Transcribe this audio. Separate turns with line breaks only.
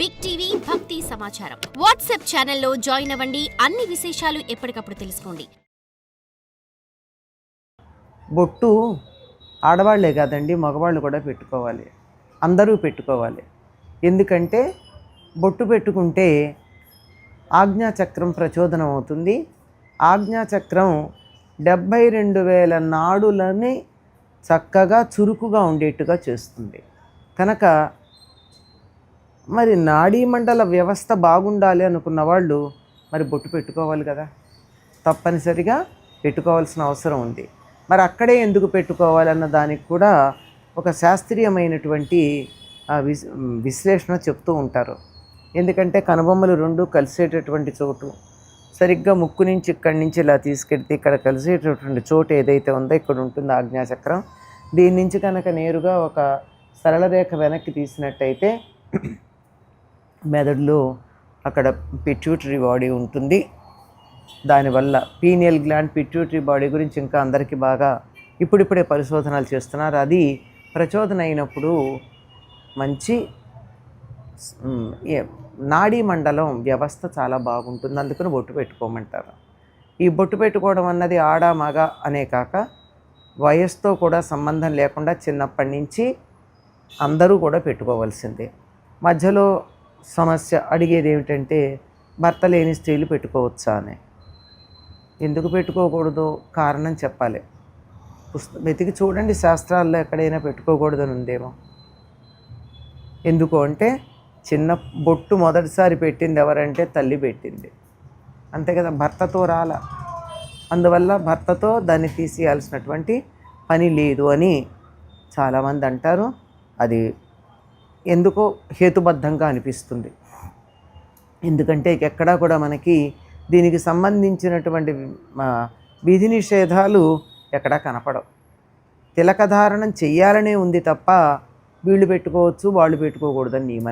Big TV భక్తి సమాచారం WhatsApp ఛానల్లో జాయిన్ అవ్వండి. అన్ని విశేషాలు ఎప్పటికప్పుడు తెలుసుకోండి.
బొట్టు ఆడవాళ్లే కాదండి, మగవాళ్ళు కూడా పెట్టుకోవాలి. అందరూ పెట్టుకోవాలి. ఎందుకంటే బొట్టు పెట్టుకుంటే ఆజ్ఞాచక్రం ప్రచోదనం అవుతుంది. ఆజ్ఞాచక్రం 72,000 నాడులని చక్కగా చురుకుగా ఉండేట్టుగా చేస్తుంది. కనుక మరి నాడీమండల వ్యవస్థ బాగుండాలి అనుకున్న వాళ్ళు మరి బొట్టు పెట్టుకోవాలి కదా, తప్పనిసరిగా పెట్టుకోవాల్సిన అవసరం ఉంది. మరి అక్కడే ఎందుకు పెట్టుకోవాలన్న దానికి కూడా ఒక శాస్త్రీయమైనటువంటి విశ్లేషణ చెప్తూ ఉంటారు. ఎందుకంటే కనుబొమ్మలు రెండు కలిసేటటువంటి చోటు, సరిగ్గా ముక్కు నుంచి ఇక్కడి నుంచి ఇలా తీసుకెళ్తే ఇక్కడ కలిసేటటువంటి చోటు ఏదైతే ఉందో ఇక్కడ ఉంటుంది ఆజ్ఞాచక్రం. దీని నుంచి కనుక నేరుగా ఒక సరళ రేఖ వెనక్కి తీసినట్టయితే మెదడులో అక్కడ పిట్యూటరీ బాడీ ఉంటుంది. దానివల్ల పీనియల్ గ్లాండ్ పిట్యూటరీ బాడీ గురించి ఇంకా అందరికీ బాగా ఇప్పుడిప్పుడే పరిశోధనలు చేస్తున్నారు. అది ప్రచోదన అయినప్పుడు మంచి నాడీ మండలం వ్యవస్థ చాలా బాగుంటుంది. అందుకని బొట్టు పెట్టుకోమంటారు. ఈ బొట్టు పెట్టుకోవడం అన్నది ఆడ మగ అనే కాక వయస్సుతో కూడా సంబంధం లేకుండా చిన్నప్పటి నుంచి అందరూ కూడా పెట్టుకోవాల్సిందే. మధ్యలో సమస్య అడిగేది ఏమిటంటే భర్త లేని స్త్రీలు పెట్టుకోవచ్చా అని. ఎందుకు పెట్టుకోకూడదు కారణం చెప్పాలి. వెతికి చూడండి, శాస్త్రాల్లో ఎక్కడైనా పెట్టుకోకూడదని ఉందేమో. ఎందుకు అంటే చిన్న బొట్టు మొదటిసారి పెట్టింది ఎవరంటే తల్లి పెట్టింది, అంతే కదా, భర్తతో రాల. అందువల్ల భర్తతో దాన్ని తీసేయాల్సినటువంటి పని లేదు అని చాలామంది అంటారు. అది ఎందుకో హేతుబద్ధంగా అనిపిస్తుంది. ఎందుకంటే ఎక్కడా కూడా మనకి దీనికి సంబంధించినటువంటి విధి నిషేధాలు ఎక్కడా కనపడవు. తిలకధారణం చెయ్యాలనే ఉంది తప్ప వీళ్ళు పెట్టుకోవచ్చు వాళ్ళు పెట్టుకోకూడదని నియమం